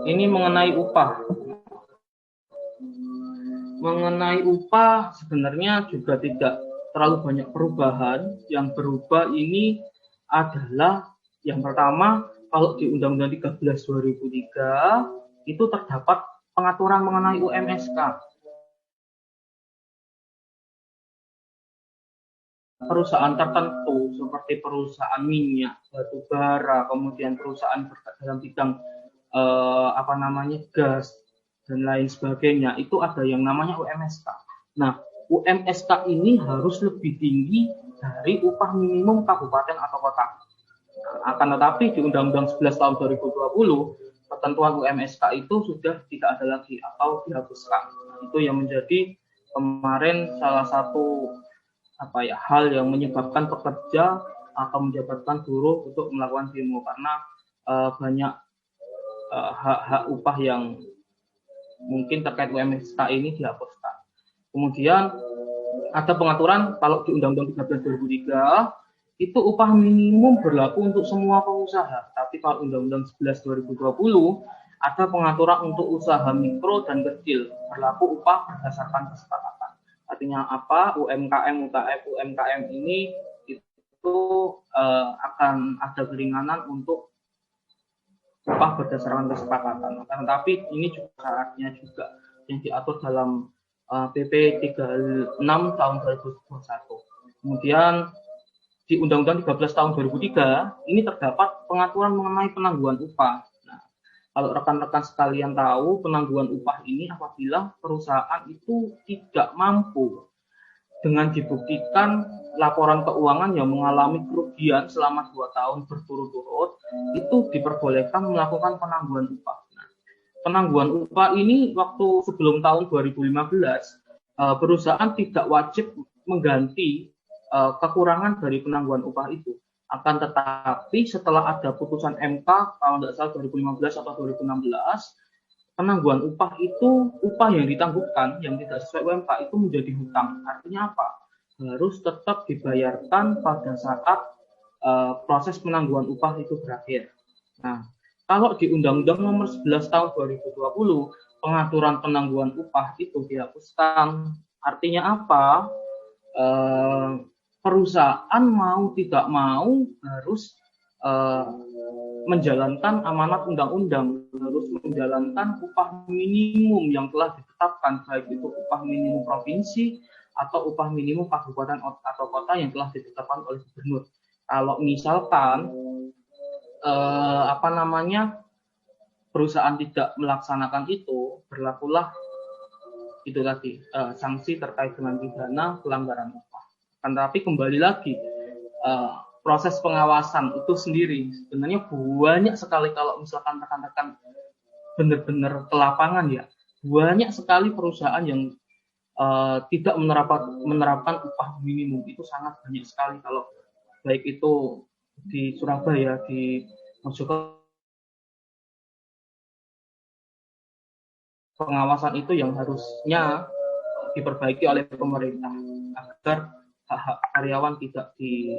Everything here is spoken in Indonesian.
Ini mengenai upah. Mengenai upah sebenarnya juga tidak terlalu banyak perubahan. Yang berubah ini adalah yang pertama, kalau di Undang-Undang 13 2003 itu terdapat pengaturan mengenai UMSK. Perusahaan tertentu seperti perusahaan minyak, batu bara, kemudian perusahaan dalam bidang gas dan lain sebagainya, itu ada yang namanya UMSK. Nah, UMSK ini harus lebih tinggi dari upah minimum kabupaten atau kota. Nah, akan tetapi di Undang-Undang 11 tahun 2020 ketentuan UMSK itu sudah tidak ada lagi atau dihapuskan. Nah, itu yang menjadi kemarin salah satu hal yang menyebabkan pekerja atau menyebabkan buruh untuk melakukan demo karena banyak hak-hak upah yang mungkin terkait UMSK ini dihapuskan. Kemudian ada pengaturan kalau di Undang-Undang 13 2003 itu upah minimum berlaku untuk semua pengusaha. Tapi kalau Undang-Undang 11 2020 ada pengaturan untuk usaha mikro dan kecil, berlaku upah berdasarkan kesepakatan. Artinya apa? UMKM ini itu akan ada keringanan untuk upah berdasarkan kesepakatan. Tetapi ini juga syaratnya juga yang diatur dalam PP 36 tahun 2021. Kemudian di Undang-Undang 13 tahun 2003 ini terdapat pengaturan mengenai penangguhan upah. Nah, kalau rekan-rekan sekalian tahu, penangguhan upah ini apabila perusahaan itu tidak mampu dengan dibuktikan laporan keuangan yang mengalami kerugian selama 2 tahun berturut-turut, itu diperbolehkan melakukan penangguhan upah. Nah, penangguhan upah ini waktu sebelum tahun 2015, perusahaan tidak wajib mengganti kekurangan dari penangguhan upah itu. Akan tetapi setelah ada putusan MK kalau tidak salah 2015 atau 2016, penangguhan upah itu upah yang ditangguhkan yang tidak sesuai UMK itu menjadi hutang. Artinya apa? Harus tetap dibayarkan pada saat proses penangguhan upah itu berakhir. Nah, kalau di Undang-Undang Nomor 11 Tahun 2020 pengaturan penangguhan upah itu dihapuskan. Artinya apa? Perusahaan mau tidak mau harus menjalankan amanat undang-undang, harus menjalankan upah minimum yang telah ditetapkan, baik itu upah minimum provinsi atau upah minimum kabupaten atau kota yang telah ditetapkan oleh gubernur. Kalau misalkan perusahaan tidak melaksanakan itu, berlakulah itu tadi sanksi terkait dengan pidana pelanggaran upah. Tapi kembali lagi, proses pengawasan itu sendiri sebenarnya banyak sekali. Kalau misalkan rekan-rekan benar-benar ke lapangan ya, banyak sekali perusahaan yang tidak menerapkan upah minimum. Itu sangat banyak sekali, kalau baik itu di Surabaya, di Mojokerto. Pengawasan itu yang harusnya diperbaiki oleh pemerintah agar hak-hak karyawan tidak di